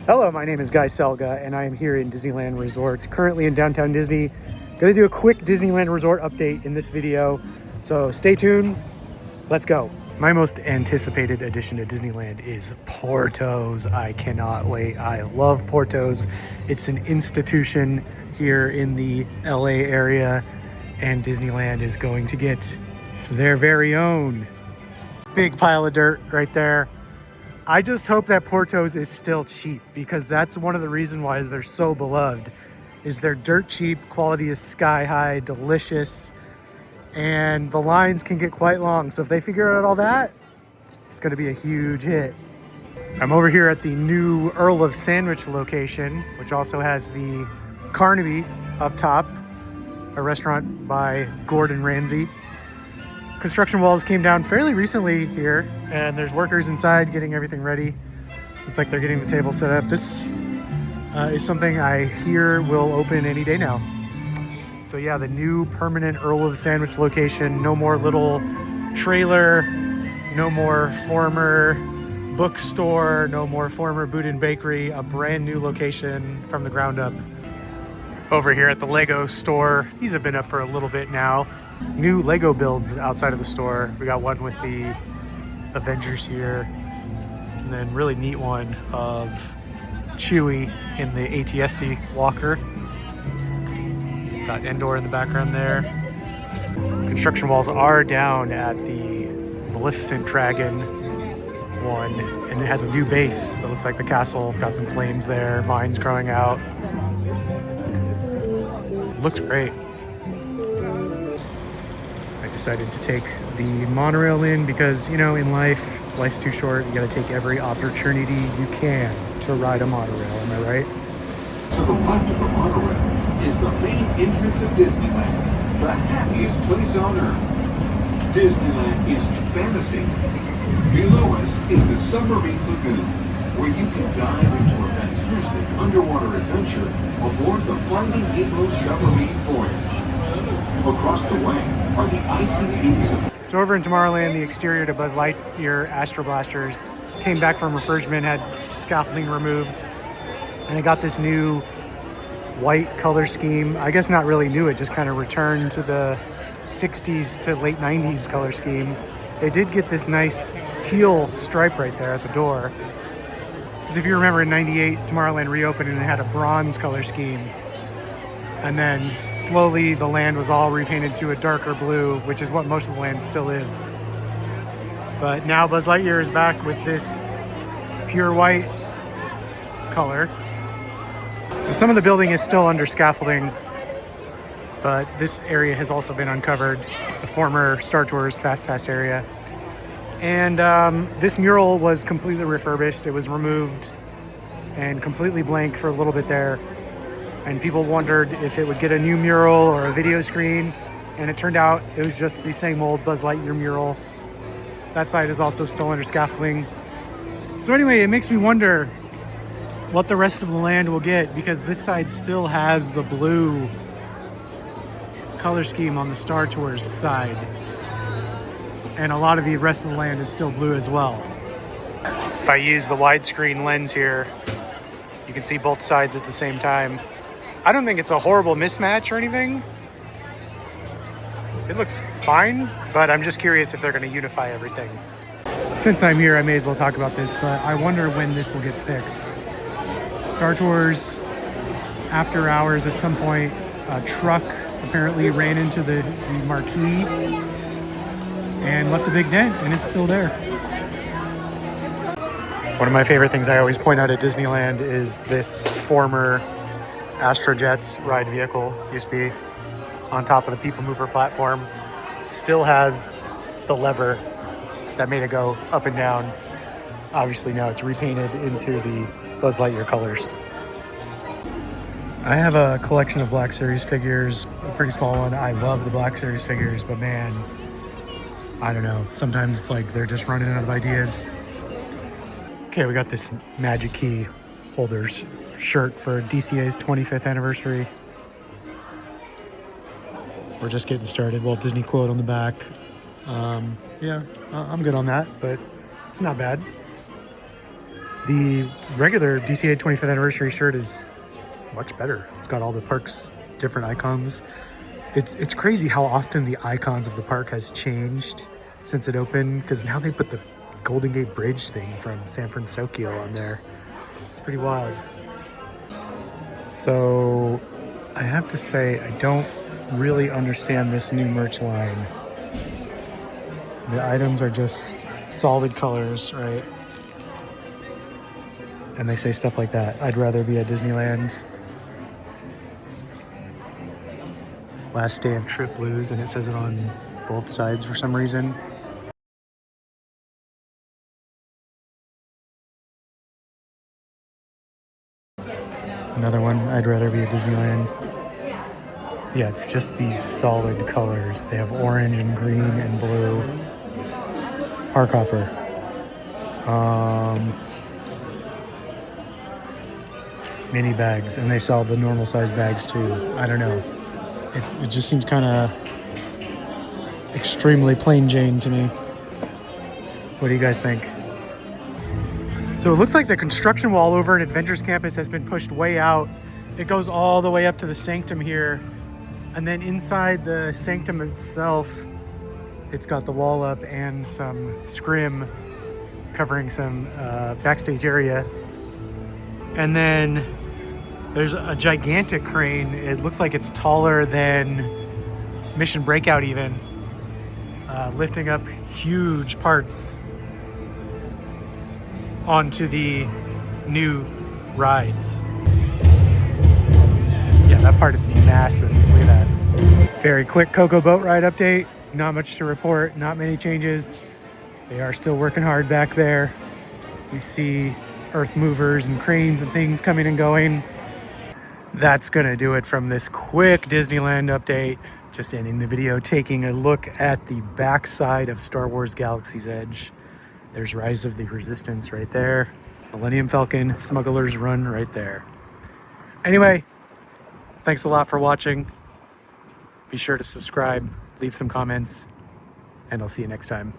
Hello, my name is Guy Selga, and I am here in Disneyland Resort, currently in downtown Disney. Gonna do a quick Disneyland Resort update in this video, so stay tuned. Let's go. My most anticipated addition to Disneyland is Portos. I cannot wait. I love Portos. It's an institution here in the LA area, and Disneyland is going to get their very own. Big pile of dirt right there. I just hope that Portos is still cheap, because that's one of the reasons why they're so beloved, is they're dirt cheap, quality is sky high, delicious, and the lines can get quite long. So if they figure out all that, it's gonna be a huge hit. I'm over here at the new Earl of Sandwich location, which also has the Carnaby up top, a restaurant by Gordon Ramsay. Construction walls came down fairly recently here, and there's workers inside getting everything ready. Looks like they're getting the table set up. This is something I hear will open any day now. So yeah, the new permanent Earl of Sandwich location. No more little trailer, no more former bookstore, no more former boot and bakery. A brand new location from the ground up. Over here at the Lego store, these have been up for a little bit now. New Lego builds outside of the store. We got one with the Avengers here, and then really neat one of Chewie in the AT-ST walker. Got Endor in the background there. Construction walls are down at the Maleficent Dragon one, and it has a new base that looks like the castle. Got some flames there, vines growing out. Looks great. I decided to take the monorail in because, you know, in life's too short. You gotta take every opportunity you can to ride a monorail, am I right? To the left of the monorail is the main entrance of Disneyland, the happiest place on earth. Disneyland is fantasy. Below us is the Submarine Lagoon, where you can dive into a fantastic underwater adventure aboard the Finding Nemo submarine voyage. Across the way are the icy peaks of... So over in Tomorrowland, the exterior to Buzz Lightyear Astro Blasters came back from refurbishment, had scaffolding removed, and it got this new white color scheme. I guess not really new, it just kind of returned to the 60s to late 90s color scheme. They did get this nice teal stripe right there at the door. Because if you remember in 98, Tomorrowland reopened and it had a bronze color scheme. And then slowly the land was all repainted to a darker blue, which is what most of the land still is. But now Buzz Lightyear is back with this pure white color. So some of the building is still under scaffolding, but this area has also been uncovered, the former Star Tours Fast Pass area. And this mural was completely refurbished. It was removed and completely blank for a little bit there. And people wondered if it would get a new mural or a video screen. And it turned out it was just the same old Buzz Lightyear mural. That side is also still under scaffolding. So anyway, it makes me wonder what the rest of the land will get, because this side still has the blue color scheme on the Star Tours side. And a lot of the rest of the land is still blue as well. If I use the widescreen lens here, you can see both sides at the same time. I don't think it's a horrible mismatch or anything. It looks fine, but I'm just curious if they're going to unify everything. Since I'm here, I may as well talk about this, but I wonder when this will get fixed. Star Tours, after hours at some point, a truck apparently ran into the marquee and left a big dent, and it's still there. One of my favorite things I always point out at Disneyland is this former Astrojets ride vehicle. Used to be on top of the People Mover platform. Still has the lever that made it go up and down. Obviously now it's repainted into the Buzz Lightyear colors. I have a collection of Black Series figures, a pretty small one. I love the Black Series figures, but man, I don't know. Sometimes it's like they're just running out of ideas. Okay, we got this Magic Key holders shirt for DCA's 25th anniversary. We're just getting started. Walt Disney quote on the back. Yeah, I'm good on that, but it's not bad. The regular DCA 25th anniversary shirt is much better. It's got all the park's different icons. It's crazy how often the icons of the park has changed since it opened, because now they put the Golden Gate Bridge thing from San Francisco on there. It's pretty wild. So I have to say, I don't really understand this new merch line. The items are just solid colors, right? And they say stuff like that. I'd rather be at Disneyland. Last day of trip blues, and it says it on both sides for some reason. Another one, I'd rather be at Disneyland. Yeah, it's just these solid colors. They have orange and green and blue. Park hopper. Mini bags, and they sell the normal size bags too. I don't know. It just seems kind of extremely plain Jane to me. What do you guys think? So it looks like the construction wall over at Adventures Campus has been pushed way out. It goes all the way up to the sanctum here. And then inside the sanctum itself, it's got the wall up and some scrim covering some backstage area. And then there's a gigantic crane. It looks like it's taller than Mission Breakout even, lifting up huge parts onto the new rides. Yeah, that part is massive. Look at that. Very quick Coco boat ride update. Not much to report, not many changes. They are still working hard back there. You see earth movers and cranes and things coming and going. That's gonna do it from this quick Disneyland update. Just ending the video taking a look at the backside of Star Wars Galaxy's Edge. There's Rise of the Resistance right there. Millennium Falcon, Smuggler's Run right there. Anyway, thanks a lot for watching. Be sure to subscribe, leave some comments, and I'll see you next time.